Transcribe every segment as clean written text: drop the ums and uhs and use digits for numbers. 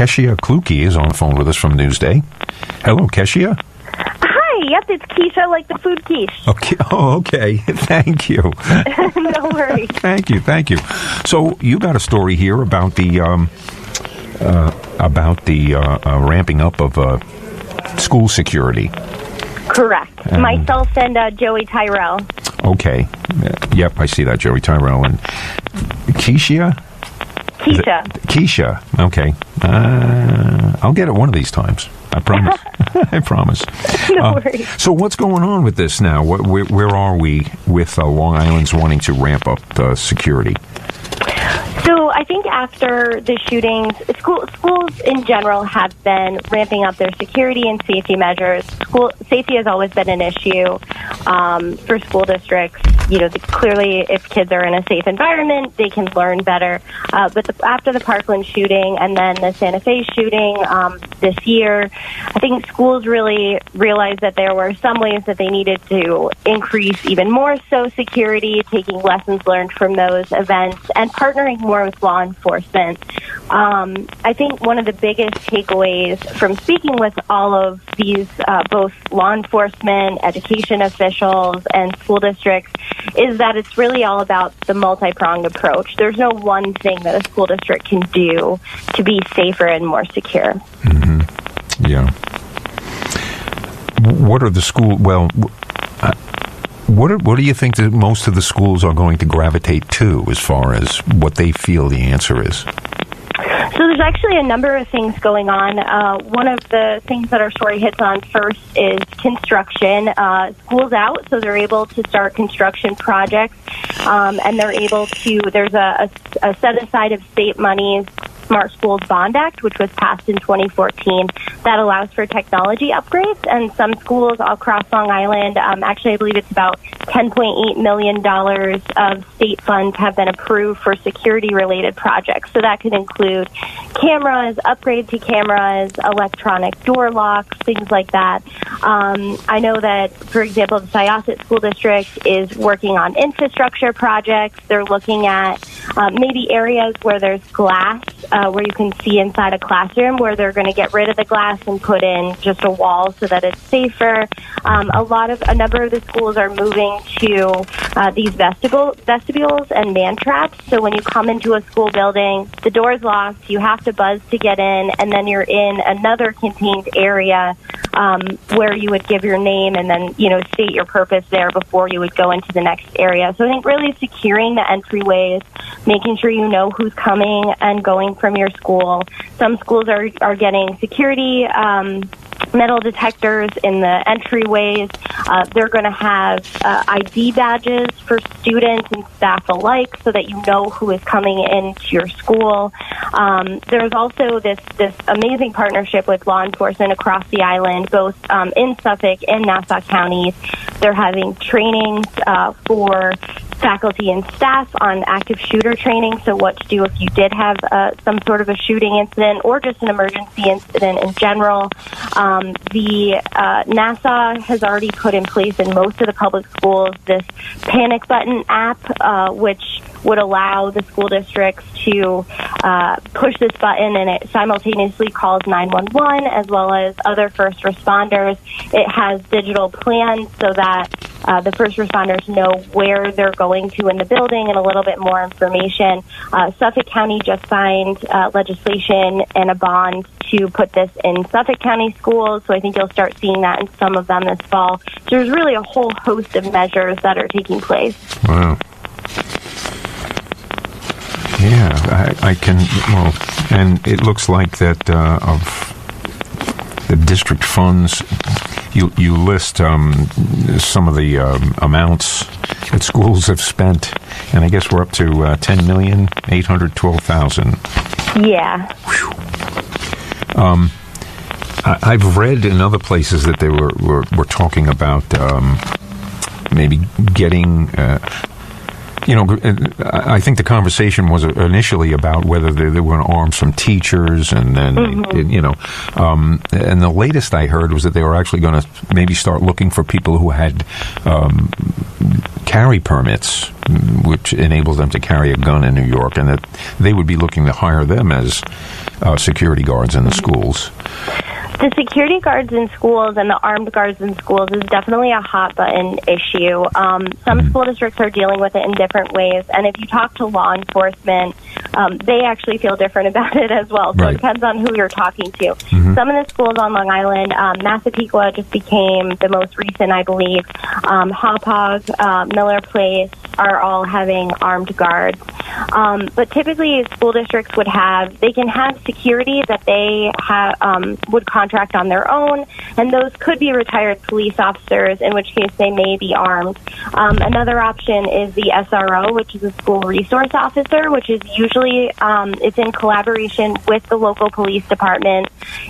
Kesia Clukey is on the phone with us from Newsday. Hello, Kesia. Hi, yep, it's Kesia, like the food quiche. Okay. Oh, okay. Thank you. No worries. Thank you. So you got a story here about the ramping up of school security. Correct. Myself and Joey Tyrell. Okay. Yep, I see that, Joey Tyrell. And Kesia? Kesia. Okay. I'll get it one of these times. I promise. I promise. No worries. So what's going on with this now? Where are we with Long Island's wanting to ramp up security? So I think after the shootings, schools in general have been ramping up their security and safety measures. School safety has always been an issue for school districts. Clearly, if kids are in a safe environment, they can learn better. But after the Parkland shooting and then the Santa Fe shooting this year, I think schools really realized that there were some ways that they needed to increase even more so security, taking lessons learned from those events, and partnering more with law enforcement. I think one of the biggest takeaways from speaking with all of these, both law enforcement, education officials, and school districts, is that it's really all about the multi-pronged approach. There's no one thing that a school district can do to be safer and more secure. Mm-hmm. Yeah. What are the school? Well, what do you think that most of the schools are going to gravitate to as far as what they feel the answer is? So there's actually a number of things going on. One of the things that our story hits on first is construction. School's out, so they're able to start construction projects, and they're able to, there's a set-aside of state monies, Smart Schools Bond Act, which was passed in 2014, that allows for technology upgrades. And some schools across Long Island, actually I believe it's about $10.8 million of state funds have been approved for security-related projects. So that could include cameras, upgrade to cameras, electronic door locks, things like that. I know that, for example, the Syosset School District is working on infrastructure projects. They're looking at maybe areas where there's glass, where you can see inside a classroom, where they're going to get rid of the glass and put in just a wall so that it's safer. A number of the schools are moving to these vestibules and man traps. So when you come into a school building, the door's locked, you have to buzz to get in, and then you're in another contained area where you would give your name and then, state your purpose there before you would go into the next area. So I think really securing the entryways, making sure you know who's coming and going from your school. Some schools are getting security metal detectors in the entryways. They're going to have ID badges for students and staff alike so that you know who is coming into your school. There's also this amazing partnership with law enforcement across the island, both in Suffolk and Nassau counties. They're having trainings for faculty and staff on active shooter training, so what to do if you did have some sort of a shooting incident or just an emergency incident in general. The Nassau has already put in place in most of the public schools this panic button app, which would allow the school districts to push this button, and it simultaneously calls 911 as well as other first responders. It has digital plans so that the first responders know where they're going to in the building and a little bit more information. Suffolk County just signed legislation and a bond to put this in Suffolk County schools, so I think you'll start seeing that in some of them this fall. So there's really a whole host of measures that are taking place. Wow. Yeah, I can, well, and it looks like that of the district funds, you list some of the amounts that schools have spent, and I guess we're up to $10,812,000. Yeah. Whew. I've read in other places that they were talking about maybe getting... I think the conversation was initially about whether they were going to arm some teachers, and then, and the latest I heard was that they were actually going to maybe start looking for people who had carry permits, which enables them to carry a gun in New York, and that they would be looking to hire them as security guards in the schools. The security guards in schools and the armed guards in schools is definitely a hot button issue. Some school districts are dealing with it in different ways, and if you talk to law enforcement, they actually feel different about it as well. So It depends on who you're talking to. Some of the schools on Long Island, Massapequa just became the most recent, I believe. Hauppauge, Miller Place are all having armed guards. But typically, school districts they can have security that they would contract on their own, and those could be retired police officers, in which case they may be armed. Another option is the SRO, which is a school resource officer, which is usually it's in collaboration with the local police department,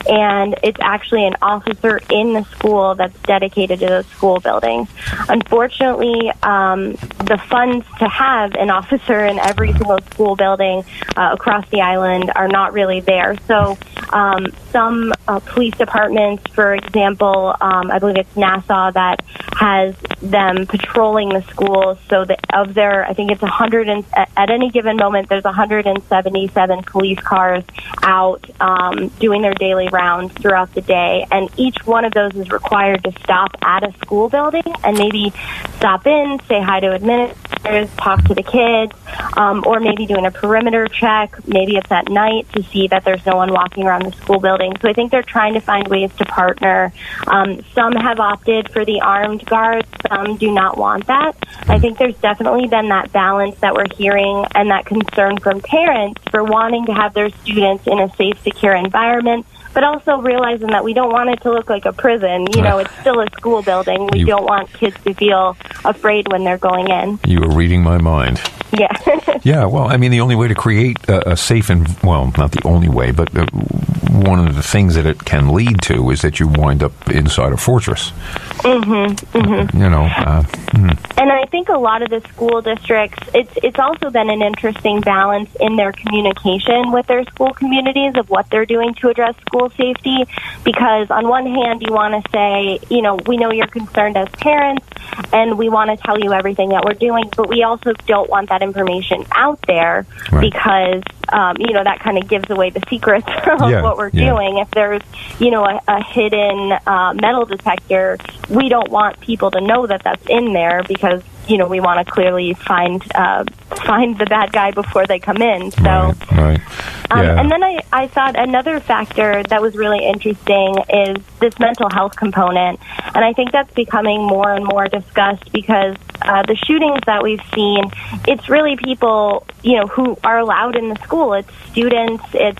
and it's actually an officer in the school that's dedicated to those school buildings. Unfortunately, the funds to have an officer in every single school building across the island are not really there. So some police departments, for example, I believe it's Nassau that has them patrolling the schools. So that of their, I think it's at any given moment, there's 177 police cars out doing their daily rounds throughout the day, and each one of those is required to stop at a school building and maybe stop in, say hi to administrators, talk to the kids, or maybe doing a perimeter check. Maybe it's at night to see that there's no one walking around the school building. So I think they're trying to find ways to partner. Some have opted for the armed guards. Some do not want that. I think there's definitely been that balance that we're hearing and that concern from parents for wanting to have their students in a safe, secure environment, but also realizing that we don't want it to look like a prison. It's still a school building. We don't want kids to feel afraid when they're going in. You are reading my mind. Yeah. Yeah, well, I mean, the only way to create a safe not the only way, but one of the things that it can lead to is that you wind up inside a fortress. And I think a lot of the school districts, it's also been an interesting balance in their communication with their school communities of what they're doing to address school safety, because on one hand you want to say, we know you're concerned as parents and we want to tell you everything that we're doing, but we also don't want that information out there because that kind of gives away the secrets of what we're doing. If there's a hidden metal detector, we don't want people to know that that's in there because we want to clearly find the bad guy before they come in. So, and then I thought another factor that was really interesting is this mental health component, and I think that's becoming more and more discussed because the shootings that we've seen, it's really people who are allowed in the school. It's students. It's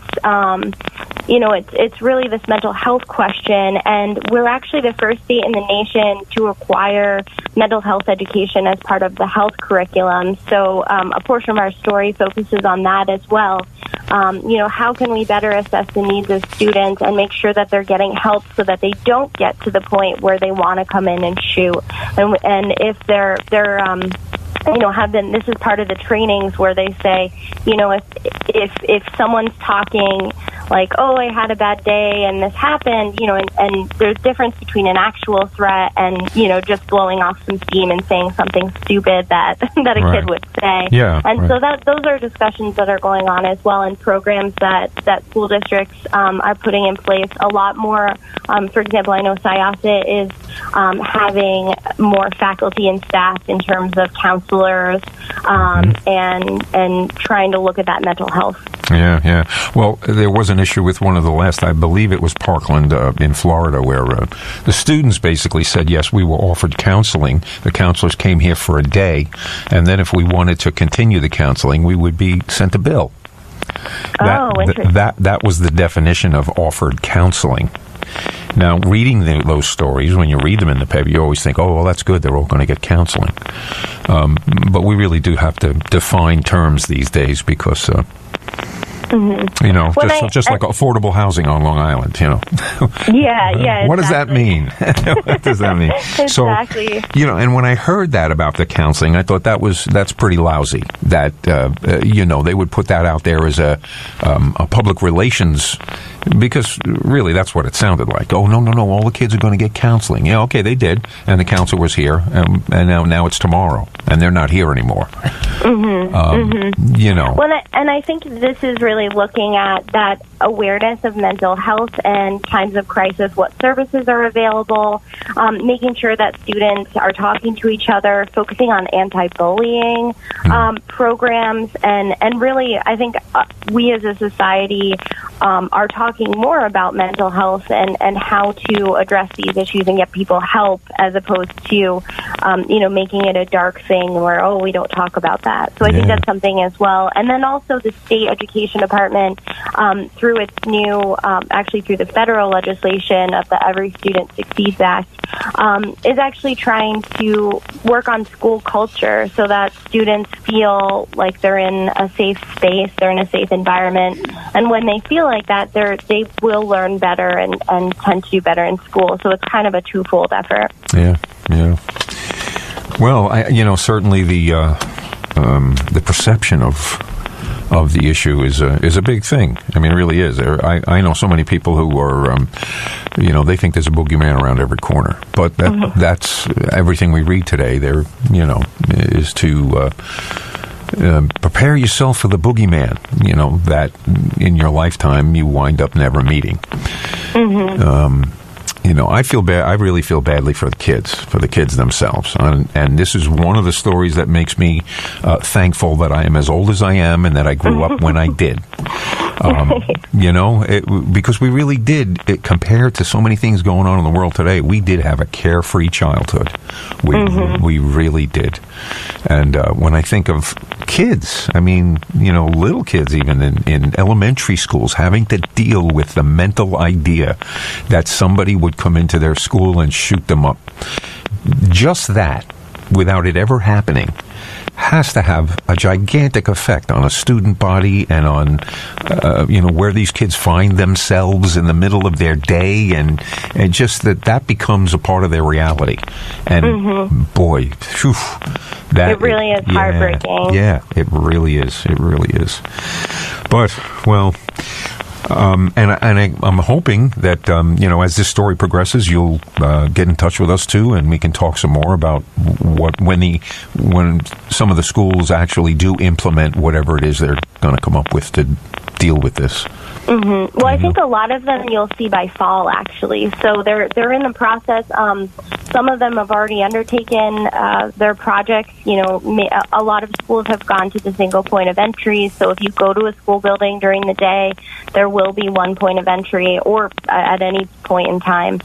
it's really this mental health question, and we're actually the first state in the nation to require mental health education as part of the health curriculum. So a portion of our story focuses on that as well. How can we better assess the needs of students and make sure that they're getting help so that they don't get to the point where they want to come in and shoot? And if they're this is part of the trainings where they say, if someone's talking like, oh, I had a bad day and this happened, and there's a difference between an actual threat and, just blowing off some steam and saying something stupid that a kid would say. Yeah, and so those are discussions that are going on as well in programs that school districts are putting in place a lot more. For example, I know Syosset is having more faculty and staff in terms of counselors and trying to look at that mental health. Yeah. Well, there was an issue with one of the last, I believe it was Parkland in Florida, where the students basically said, yes, we were offered counseling. The counselors came here for a day, and then if we wanted to continue the counseling, we would be sent a bill. Interesting. That was the definition of offered counseling. Now, reading those stories, when you read them in the paper, you always think, oh, well, that's good, they're all going to get counseling. But we really do have to define terms these days because, just like affordable housing on Long Island, Yeah, What does that mean? What does that mean? Exactly. So, and when I heard that about the counseling, I thought that's pretty lousy. That, they would put that out there as a public relations Because really, that's what it sounded like. Oh, no, all the kids are going to get counseling. Yeah, okay, they did, and the counselor was here, and now it's tomorrow, and they're not here anymore. You know. Well, and I think this is really looking at that awareness of mental health and times of crisis, what services are available, making sure that students are talking to each other, focusing on anti-bullying programs, and really, I think we as a society are talking more about mental health and how to address these issues and get people help, as opposed to, making it a dark thing where, oh, we don't talk about that. So I think that's something as well. And then also the state education department, through its new, actually through the federal legislation of the Every Student Succeeds Act, is actually trying to work on school culture so that students feel like they're in a safe space, they're in a safe environment, and when they feel like that, they will learn better and tend to do better in school. So it's kind of a twofold effort. Yeah. Well, certainly the perception of the issue is a big thing. I mean, it really is. I know so many people who are, they think there's a boogeyman around every corner. But that's everything we read today. There, is to prepare yourself for the boogeyman. That in your lifetime you wind up never meeting. I feel bad. I really feel badly for the kids themselves. And this is one of the stories that makes me thankful that I am as old as I am and that I grew up when I did. Because we really did, compared to so many things going on in the world today, we did have a carefree childhood. We really did. And when I think of kids, I mean, little kids even in elementary schools having to deal with the mental idea that somebody would come into their school and shoot them up. Just that, without it ever happening, has to have a gigantic effect on a student body and on, where these kids find themselves in the middle of their day, and just that becomes a part of their reality. And boy, whew, that it really is heartbreaking. Yeah, it really is. It really is. But, well, I'm hoping that, as this story progresses, you'll get in touch with us too, and we can talk some more about when some of the schools actually do implement whatever it is they're going to come up with to deal with this. Well, I think a lot of them you'll see by fall, actually. So they're in the process. Some of them have already undertaken their projects. A lot of schools have gone to the single point of entry. So if you go to a school building during the day, there will be one point of entry, or at any point in time.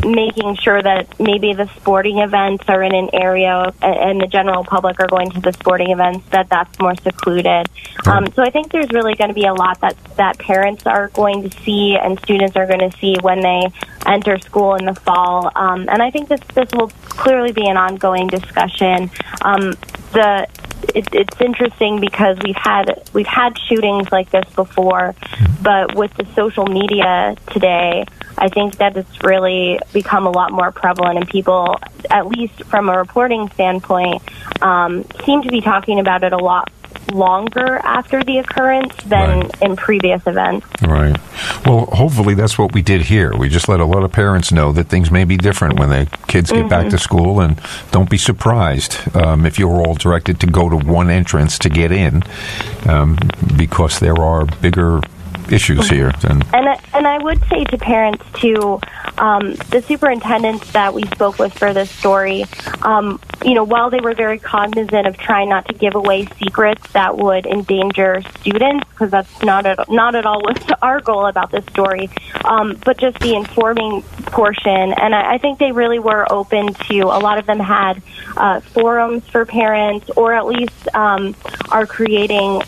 Making sure that maybe the sporting events are in an area, and the general public are going to the sporting events, that's more secluded. So I think there's really going to be a lot that parents are going to see and students are going to see when they enter school in the fall. And I think this will clearly be an ongoing discussion. It's interesting because we've had shootings like this before, but with the social media today, I think that it's really become a lot more prevalent, and people, at least from a reporting standpoint, seem to be talking about it a lot longer after the occurrence than in previous events. Right. Well, hopefully that's what we did here. We just let a lot of parents know that things may be different when their kids get back to school, and don't be surprised if you're all directed to go to one entrance to get in, because there are bigger issues here. And I would say to parents too, the superintendents that we spoke with for this story, while they were very cognizant of trying not to give away secrets that would endanger students, because that's not at all what's our goal about this story, but just the informing portion. And I think they really were open to, a lot of them had forums for parents, or at least are creating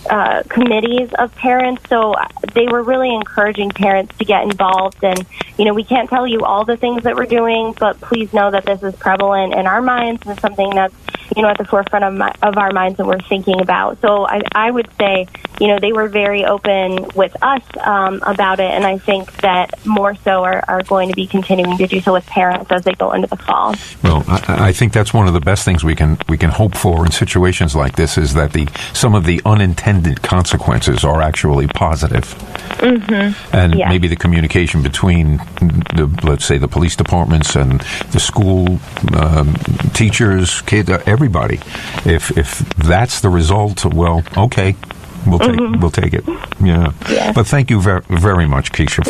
committees of parents. So they were really encouraging parents to get involved. And, we can't tell you all the things that we're doing, but please know that this is prevalent in our minds and something that's, at the forefront of our minds that we're thinking about. So I would say they were very open with us about it, and I think that more so are going to be continuing to do so with parents as they go into the fall. Well, I think that's one of the best things we can hope for in situations like this, is that some of the unintended consequences are actually positive. Mm-hmm. And maybe the communication between, let's say, the police departments and the school, teachers, kids, everybody. If that's the result, well, okay, we'll take it. Yeah. But thank you very much, Kesia.